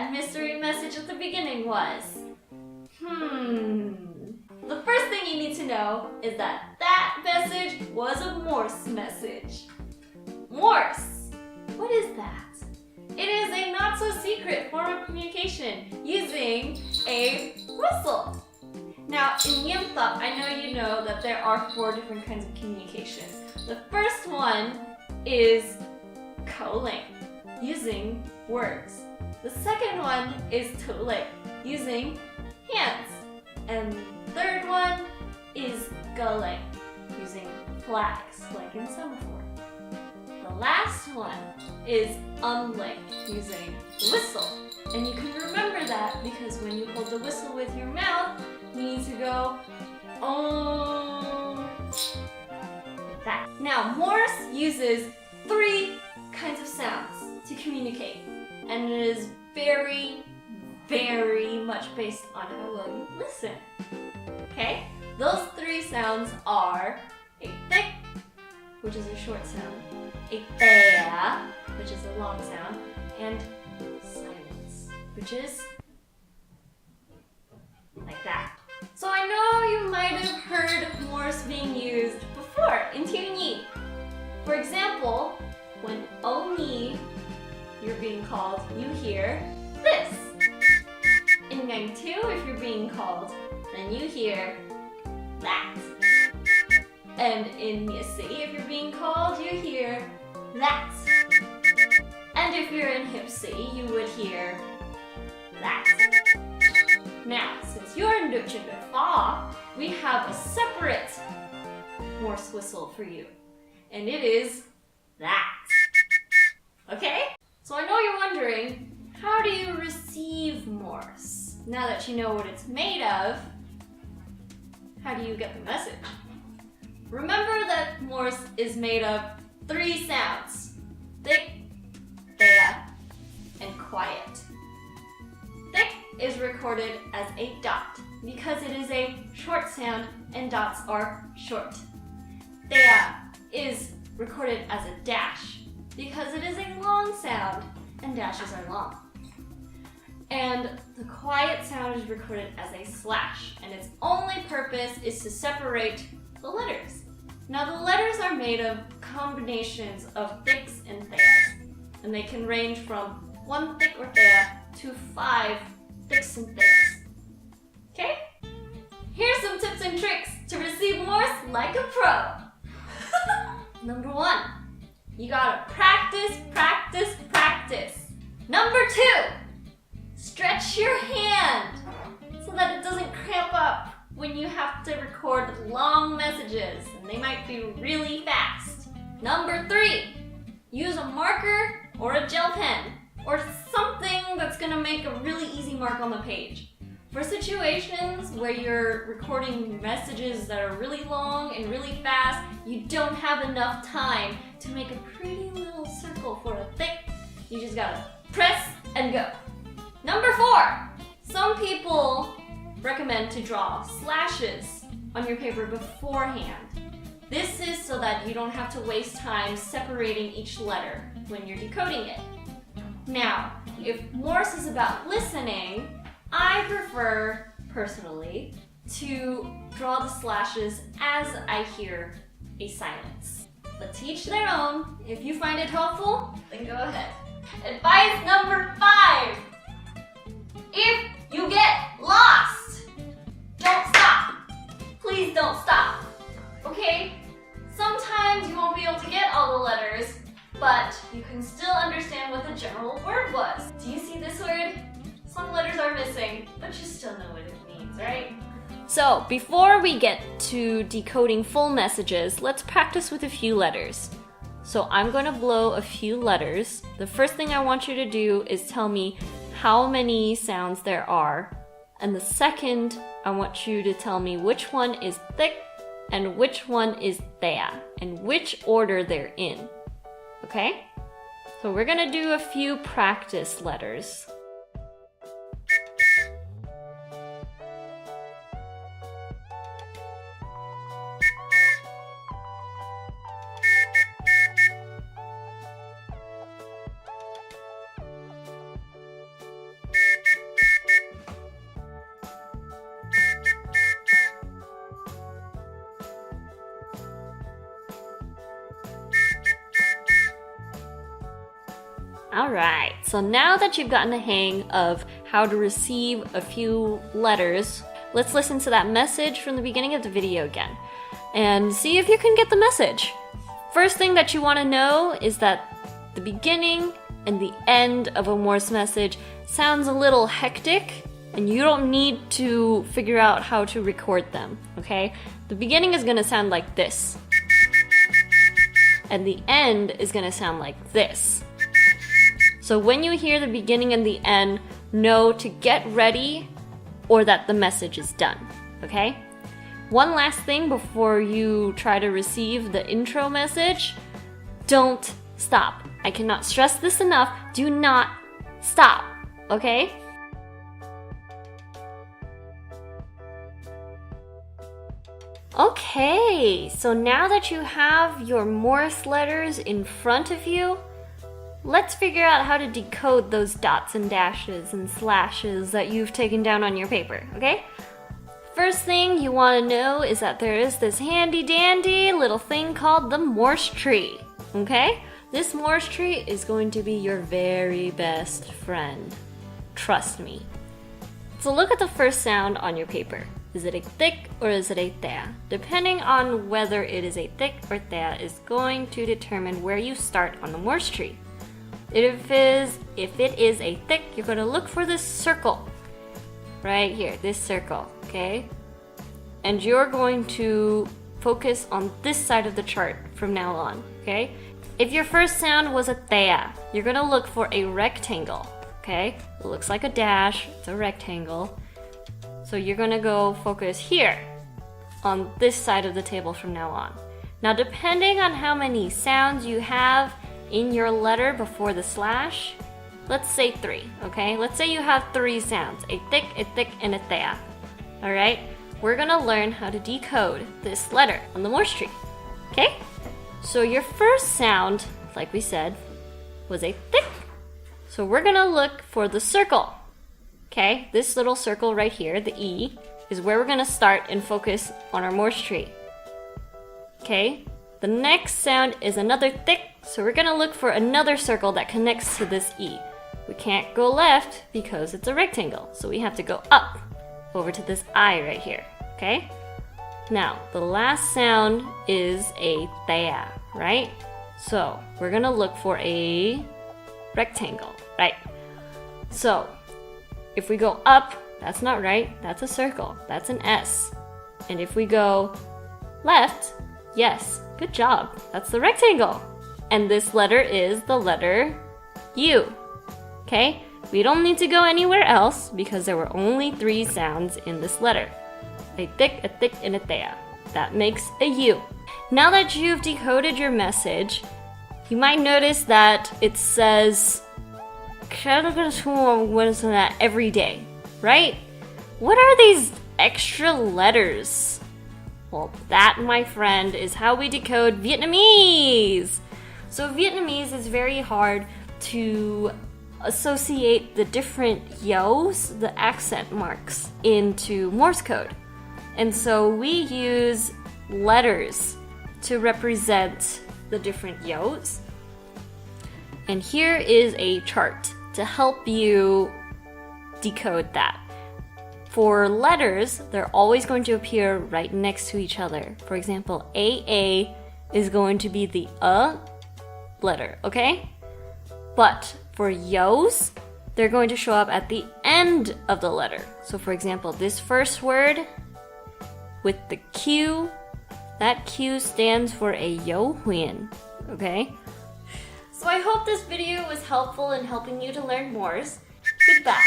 that mystery message at the beginning was? The first thing you need to know is that that message was a Morse message. Morse, what is that? It is a not-so-secret form of communication using a whistle. Now, in Yimthop, I know you know that there are 4 different kinds of communication. The first one is calling, using words. The second one is tulik, using hands. And the third one is galing, using flags, like in semaphore. The last one is umlik, using the whistle. And you can remember that because when you hold the whistle with your mouth, you need to go like that. Now, Morse uses 3 kinds of sounds to communicate, and it is very, very much based on how well you listen. Okay? Those 3 sounds are a thick, which is a short sound, a thea, which is a long sound, and silence, which is like that. So I know you might have heard Morse being used before in Tyunyi. For example, when Oni you're being called, you hear this. In Gang 2, if you're being called, then you hear that. And in Yasi, if you're being called, you hear that. And if you're in Hipsi, you would hear that. Now, since you're in Dukchimbefa, we have a separate Morse whistle for you. And it is that. Okay? So I know you're wondering, how do you receive Morse? Now that you know what it's made of, how do you get the message? Remember that Morse is made of 3 sounds: thick, thea, and quiet. Thick is recorded as a dot because it is a short sound and dots are short. Thea is recorded as a dash because it is a long sound and dashes are long. And the quiet sound is recorded as a slash, and its only purpose is to separate the letters. Now the letters are made of combinations of thicks and theas, and they can range from 1 thick or thea to 5 thicks and theas. Okay? Here's some tips and tricks to receive Morse like a pro. Number 1, you gotta practice, practice, practice. Number 2, stretch your hand so that it doesn't cramp up when you have to record long messages, and they might be really fast. Number 3, use a marker or a gel pen or something that's gonna make a really easy mark on the page. For situations where you're recording messages that are really long and really fast, you don't have enough time to make a pretty little circle for a thick. You just gotta press and go. Number 4, some people recommend to draw slashes on your paper beforehand. This is so that you don't have to waste time separating each letter when you're decoding it. Now, if Morse is about listening, I prefer, personally, to draw the slashes as I hear a silence. But to each their own. If you find it helpful, then go ahead. Advice number 5. If you get lost, don't stop. Please don't stop. Okay? Sometimes you won't be able to get all the letters, but you can still understand what the general word was. Do you see this word? Some letters are missing, but you still know what it means, right? So, before we get to decoding full messages, let's practice with a few letters. So I'm going to blow a few letters. The first thing I want you to do is tell me how many sounds there are. And the second, I want you to tell me which one is thick and which one is thea, and which order they're in. Okay? So we're going to do a few practice letters. Alright, so now that you've gotten the hang of how to receive a few letters, let's listen to that message from the beginning of the video again and see if you can get the message. First thing that you want to know is that the beginning and the end of a Morse message sounds a little hectic, and you don't need to figure out how to record them, okay? The beginning is going to sound like this, and the end is going to sound like this. So when you hear the beginning and the end, know to get ready or that the message is done, okay? One last thing before you try to receive the intro message, don't stop. I cannot stress this enough. Do not stop, okay? Okay, so now that you have your Morse letters in front of you, let's figure out how to decode those dots and dashes and slashes that you've taken down on your paper, okay? First thing you want to know is that there is this handy dandy little thing called the Morse tree, okay? This Morse tree is going to be your very best friend. Trust me. So look at the first sound on your paper. Is it a thick or is it a thea? Depending on whether it is a thick or thea is going to determine where you start on the Morse tree. If it is a thick, you're going to look for this circle. Right here, this circle, okay? And you're going to focus on this side of the chart from now on, okay? If your first sound was a thea, you're gonna look for a rectangle, okay? It looks like a dash, it's a rectangle. So you're gonna go focus here on this side of the table from now on. Now, depending on how many sounds you have in your letter before the slash, let's say 3, okay? Let's say you have 3 sounds, a thick, and a thea. All right? We're gonna learn how to decode this letter on the Morse tree, okay? So your first sound, like we said, was a thick. So we're gonna look for the circle, okay? This little circle right here, the E, is where we're gonna start and focus on our Morse tree, okay? The next sound is another thick, so we're gonna look for another circle that connects to this E. We can't go left because it's a rectangle, so we have to go up over to this I right here, okay? Now, the last sound is a thea, right? So, we're gonna look for a rectangle, right? So, if we go up, that's not right, that's a circle, that's an S. And if we go left, yes, good job, that's the rectangle. And this letter is the letter U. Okay, we don't need to go anywhere else because there were only 3 sounds in this letter. A thick, and a thea. That makes a U. Now that you've decoded your message, you might notice that it says every day, right? What are these extra letters? Well, that, my friend, is how we decode Vietnamese. So Vietnamese is very hard to associate the different yos, the accent marks, into Morse code. And so we use letters to represent the different yos. And here is a chart to help you decode that. For letters, they're always going to appear right next to each other. For example, AA is going to be the letter, okay? But for yos, they're going to show up at the end of the letter. So for example, this first word with the Q, that Q stands for a yo huyen, okay? So I hope this video was helpful in helping you to learn Morse. Goodbye.